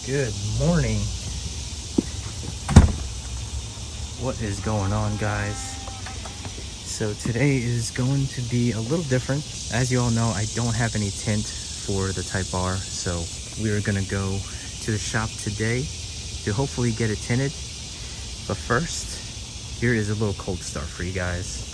Good morning. What is going on, guys? So today is going to be a little different. As you all know, I don't have any tint for the Type R, so we are gonna go to the shop today to hopefully get it tinted. But first, here is a little cold start for you guys.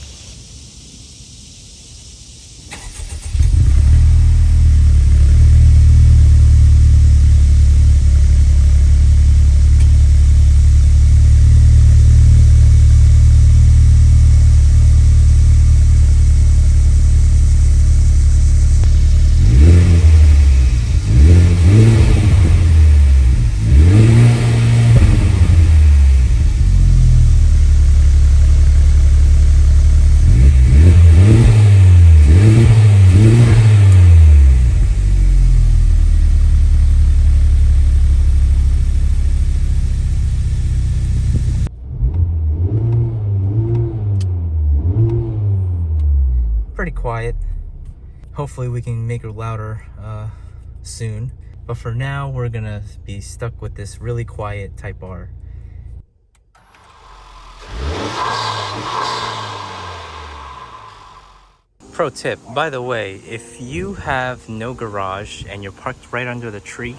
Pretty quiet. Hopefully we can make it louder soon. But for now, we're gonna be stuck with this really quiet Type R. Pro tip, by the way, if you have no garage and you're parked right under the tree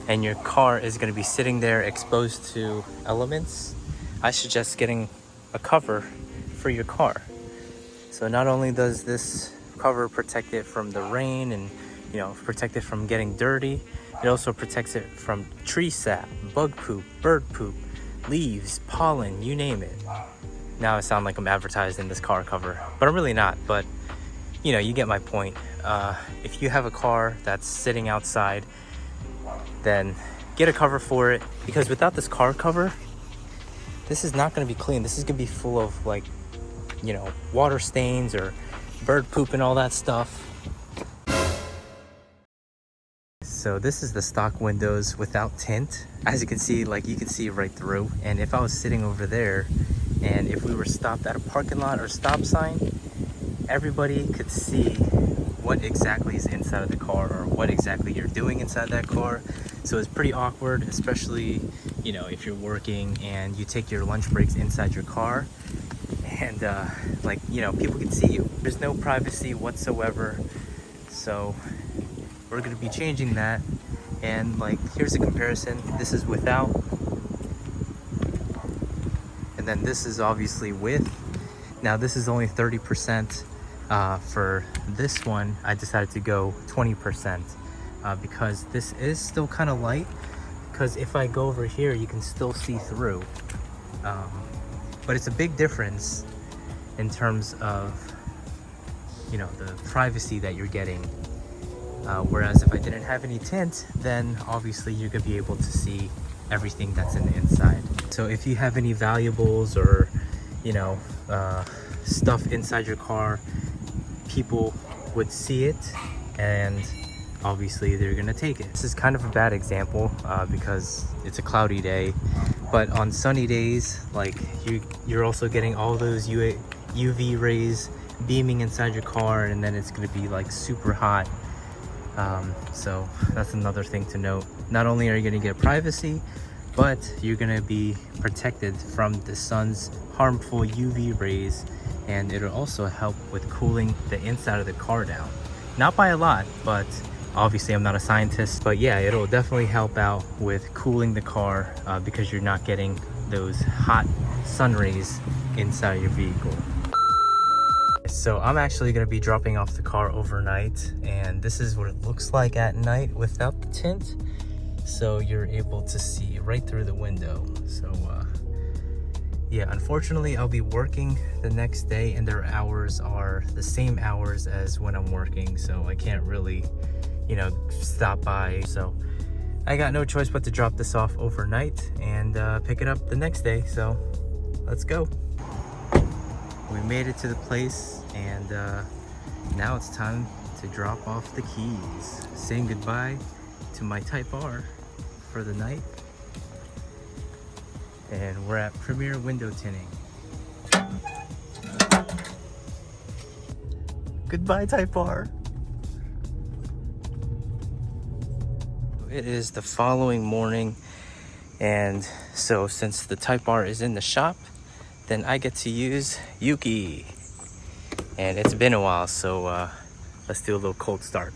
and your car is gonna be sitting there exposed to elements, I suggest getting a cover for your car. So not only does this cover protect it from the rain and, you know, protect it from getting dirty, it also protects it from tree sap, bug poop, bird poop, leaves, pollen, you name it. Now I sound like I'm advertising this car cover, but I'm really not. But, you know, you get my point. If you have a car that's sitting outside, then get a cover for it, because without this car cover, this is not going to be clean. This is going to be full of, like, you know, water stains or bird poop and all that stuff. So this is the stock windows without tint. As you can see, like, you can see right through. And if I was sitting over there and if we were stopped at a parking lot or stop sign, everybody could see what exactly is inside of the car or what exactly you're doing inside that car. So it's pretty awkward, especially, you know, if you're working and you take your lunch breaks inside your car. And like, you know, people can see you. There's no privacy whatsoever. So we're going to be changing that. And like, here's a comparison. This is without, and then this is obviously with. Now this is only 30%. For this one, I decided to go 20% because this is still kind of light. Because if I go over here, you can still see through. But it's a big difference in terms of, you know, the privacy that you're getting. Whereas if I didn't have any tint, then obviously you're gonna be able to see everything that's in the inside. So if you have any valuables or, you know, stuff inside your car, people would see it and obviously they're gonna take it. This is kind of a bad example because it's a cloudy day. But on sunny days, like, you're also getting all those UV rays beaming inside your car, and then it's going to be like super hot. So that's another thing to note. Not only are you going to get privacy, but you're going to be protected from the sun's harmful UV rays, and it'll also help with cooling the inside of the car down. Not by a lot, but obviously I'm not a scientist, but yeah, it'll definitely help out with cooling the car because you're not getting those hot sun rays inside your vehicle. So I'm actually going to be dropping off the car overnight, and this is what it looks like at night without the tint. So you're able to see right through the window. So yeah, unfortunately I'll be working the next day and their hours are the same hours as when I'm working, so I can't really, you know, stop by. So I got no choice but to drop this off overnight and pick it up the next day. So let's go. We made it to the place, and now it's time to drop off the keys. Saying goodbye to my Type R for the night. And we're at Premier Window Tinting. Goodbye, Type R. It is the following morning, and so since the Type R is in the shop, then I get to use Yuki. And it's been a while, so let's do a little cold start.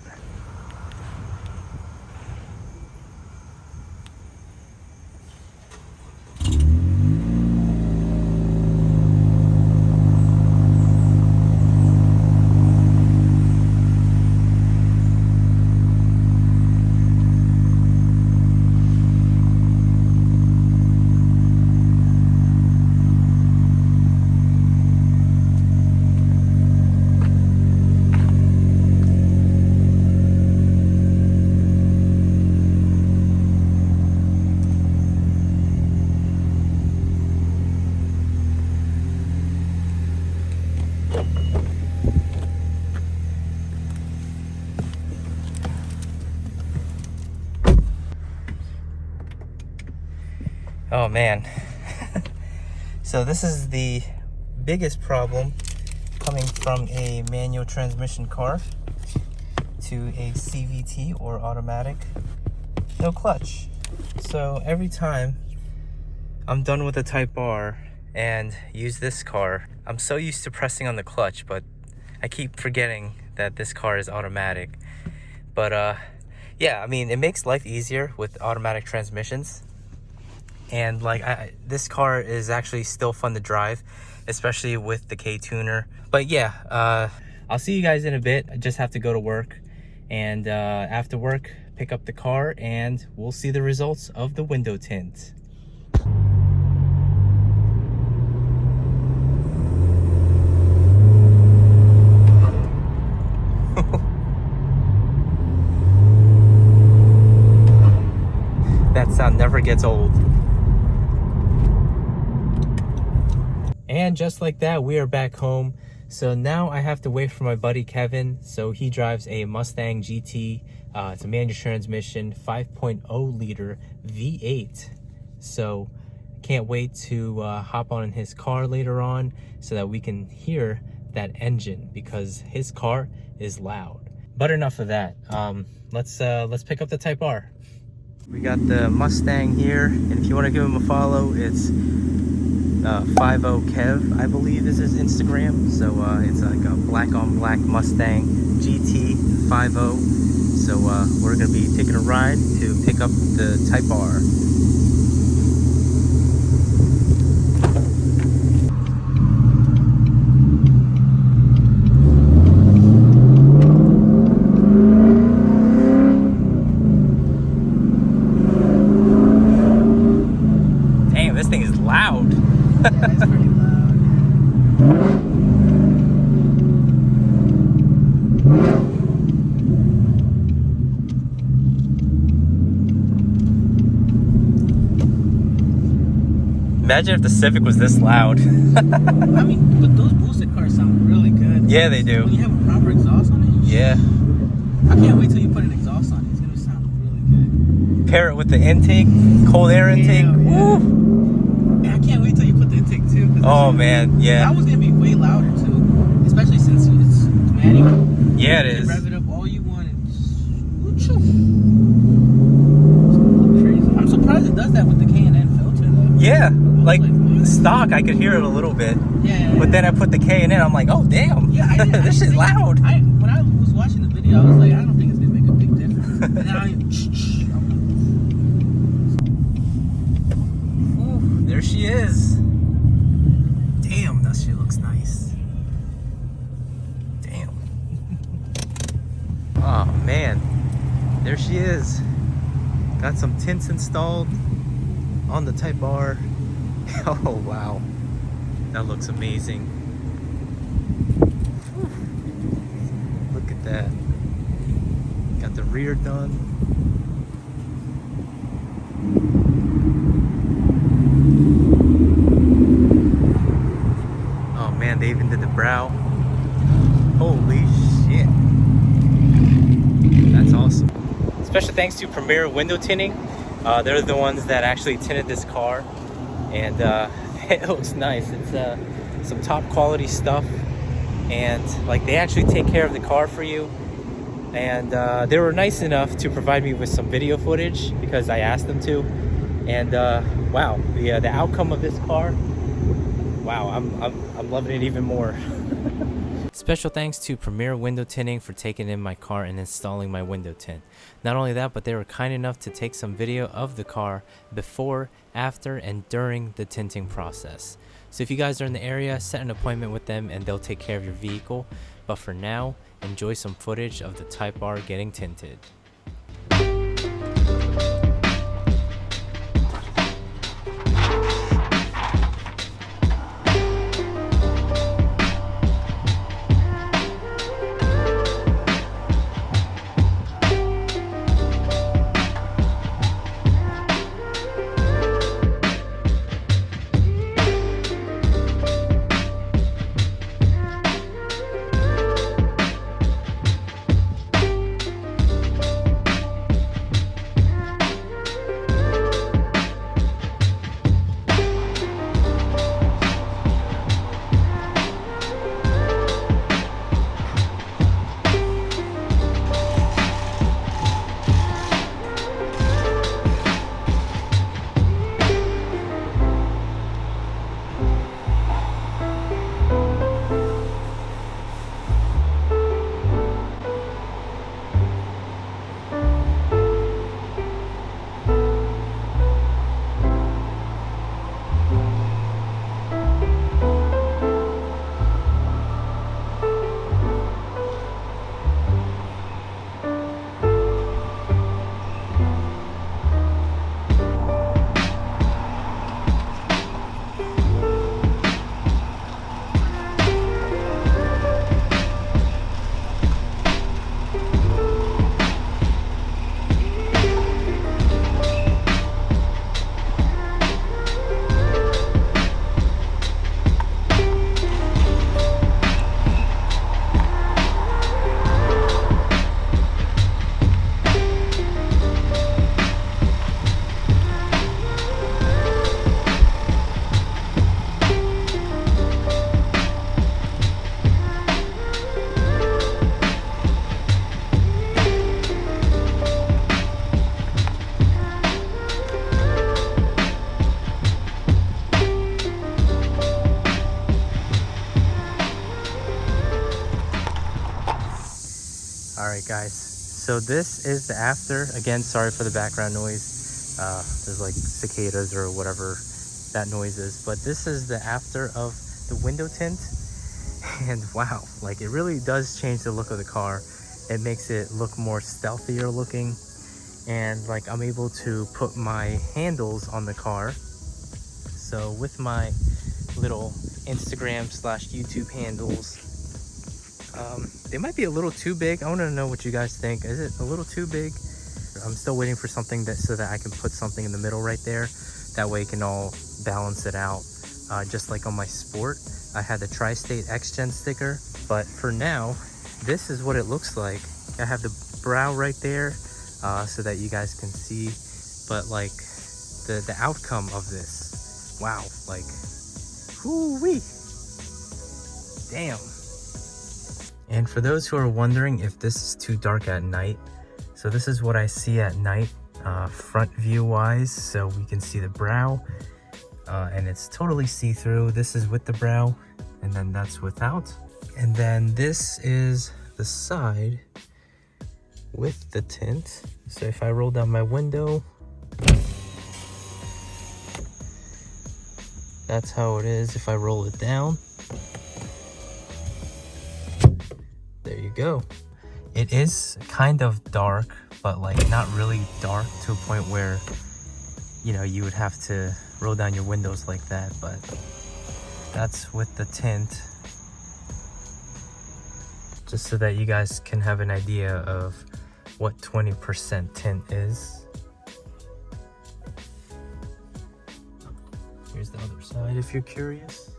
Oh man. So this is the biggest problem coming from a manual transmission car to a CVT or automatic. No clutch. So every time I'm done with the Type R and use this car, I'm so used to pressing on the clutch, but I keep forgetting that this car is automatic. But yeah, I mean, it makes life easier with automatic transmissions. And like this car is actually still fun to drive, especially with the K-tuner. But yeah, I'll see you guys in a bit. I just have to go to work, and after work pick up the car and we'll see the results of the window tint. That sound never gets old. And just like that, we are back home. So now I have to wait for my buddy Kevin. So he drives a Mustang GT. It's a manual transmission, 5.0 liter V8. So can't wait to hop on in his car later on so that we can hear that engine, because his car is loud. But enough of that. Let's pick up the Type R. We got the Mustang here, and if you want to give him a follow, it's 50 Kev, I believe is his Instagram. So it's like a black on black Mustang GT 50. So we're gonna be taking a ride to pick up the Type R. Damn, this thing is loud. Yeah, it's pretty loud. Imagine if the Civic was this loud. I mean, but those boosted cars sound really good. Yeah, they do. When you have a proper exhaust on it? Yeah. I can't wait till you put an exhaust on it. It's going to sound really good. Pair it with the intake, cold air intake. Yeah. Woo! And I can't wait till you put the intake too. Oh man, yeah. That was going to be way louder too. Especially since it's manual. Yeah, it You is. can rev it up all you want and just... It's crazy. I'm surprised it does that with the K&N filter though. Yeah, like stock, I could hear it a little bit. Yeah. But then I put the K in it, I'm like, oh damn, Yeah, I didn't, this is loud. When I was watching the video, I was like, I don't think it's gonna make a big difference. And then Ooh, there she is. Damn, that she looks nice. Damn. Oh man, there she is. Got some tints installed on the Type R. Oh wow, that looks amazing. Whew. Look at that. Got the rear done. Oh man, they even did the brow. Holy shit. That's awesome. Special thanks to Premier Window Tinting. They're the ones that actually tinted this car, and it looks nice. It's some top quality stuff, and like they actually take care of the car for you. And they were nice enough to provide me with some video footage because I asked them to. And wow, the outcome of this car, wow, I'm loving it even more. Special thanks to Premier Window Tinting for taking in my car and installing my window tint. Not only that, but they were kind enough to take some video of the car before, after, and during the tinting process. So if you guys are in the area, set an appointment with them and they'll take care of your vehicle. But for now, enjoy some footage of the Type R getting tinted. Alright guys, so this is the after. Again, sorry for the background noise. There's like cicadas or whatever that noise is. But this is the after of the window tint. And wow, like it really does change the look of the car. It makes it look more stealthier looking. And like I'm able to put my handles on the car. So with my little Instagram / YouTube handles, they might be a little too big. I want to know what you guys think. Is it a little too big? I'm still waiting for something so that I can put something in the middle right there. That way it can all balance it out. Just like on my Sport, I had the Tri-State X-Gen sticker. But for now, this is what it looks like. I have the brow right there so that you guys can see. But like the outcome of this, wow, like, whoo-wee, damn. And for those who are wondering if this is too dark at night, so this is what I see at night, front view wise. So we can see the brow, and it's totally see-through. This is with the brow, and then that's without. And then this is the side with the tint. So if I roll down my window, that's how it is if I roll it down. There you go. It is kind of dark, but like not really dark to a point where, you know, you would have to roll down your windows like that. But that's with the tint, just so that you guys can have an idea of what 20% tint is. Here's the other side if you're curious.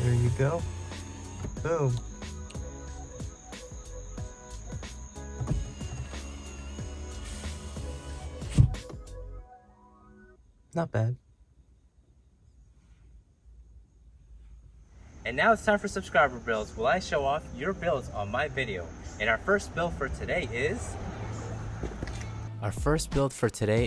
There you go. Boom. Not bad. And now it's time for subscriber builds. Will I show off your builds on my video? And our first build for today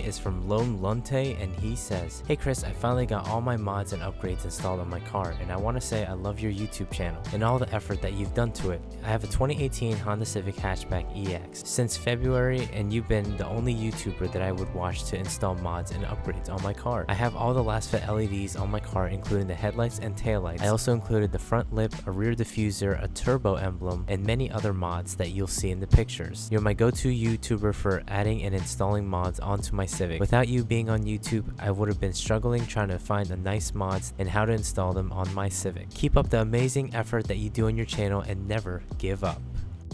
is from Lone Lunte, and he says, "Hey Chris, I finally got all my mods and upgrades installed on my car, and I want to say I love your YouTube channel and all the effort that you've done to it. I have a 2018 Honda Civic Hatchback EX since February, and you've been the only YouTuber that I would watch to install mods and upgrades on my car. I have all the last fit LEDs on my car, including the headlights and taillights. I also included the front lip, a rear diffuser, a turbo emblem, and many other mods that you'll see in the pictures. You're my go-to YouTuber for adding and installing mods onto my Civic. Without you being on YouTube, I would have been struggling trying to find the nice mods and how to install them on my Civic. Keep up the amazing effort that you do on your channel and never give up."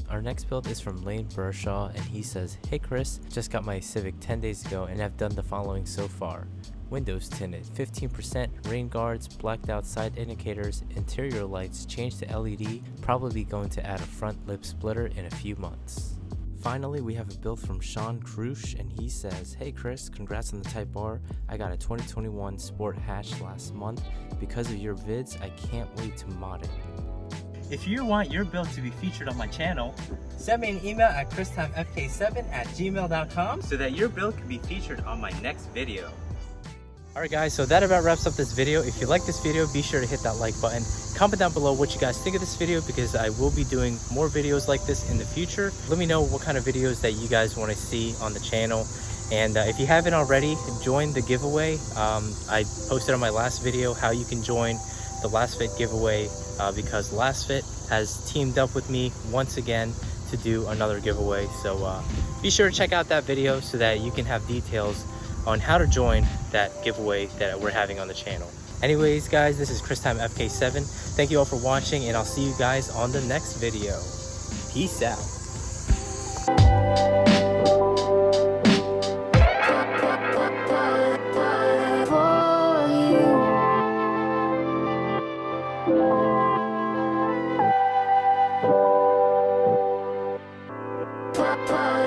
Our next build is from Lane Burshaw, and he says, "Hey Chris, just got my Civic 10 days ago and have done the following so far. Windows tinted, 15%, rain guards, blacked out side indicators, interior lights changed to LED, probably going to add a front lip splitter in a few months." Finally, we have a build from Sean Krush, and he says, "Hey Chris, congrats on the Type R. I got a 2021 Sport Hatch last month. Because of your vids, I can't wait to mod it. If you want your build to be featured on my channel, send me an email at christimefk7@gmail.com so that your build can be featured on my next video." Alright guys, so that about wraps up this video. If you like this video, be sure to hit that like button. Comment down below what you guys think of this video, because I will be doing more videos like this in the future. Let me know what kind of videos that you guys want to see on the channel. And if you haven't already, join the giveaway. I posted on my last video how you can join the Last Fit giveaway, because Last Fit has teamed up with me once again to do another giveaway. So be sure to check out that video so that you can have details on how to join that giveaway that we're having on the channel. Anyways guys, this is Time FK7. Thank you all for watching, and I'll see you guys on the next video. Peace out. For you.